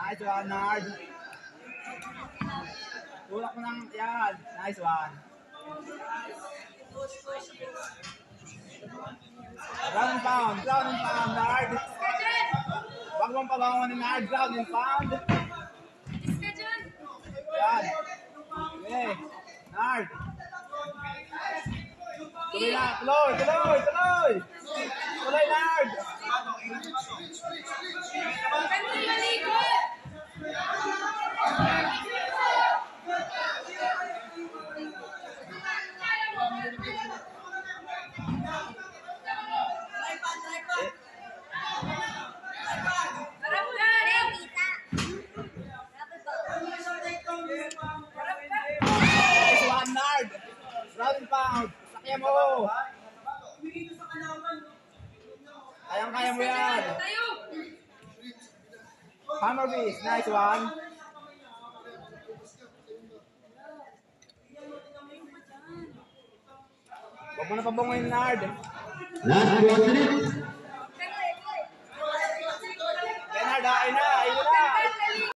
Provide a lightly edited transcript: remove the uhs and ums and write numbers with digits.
Nice one, Nard. Tulak mo ng yan. Nice one. Ground and pound, Nard. Wag mong pabangon ni Nard, ground and pound. Yan. Okay, Nard. Tuloy na, tuloy. Tuloy, Nard. Ground and pound. Sakya mo. Kayang-kaya mo yan. Hammer beast. Nice one. Huwag mo na pabungoyin, Nard. Last 2 minutes.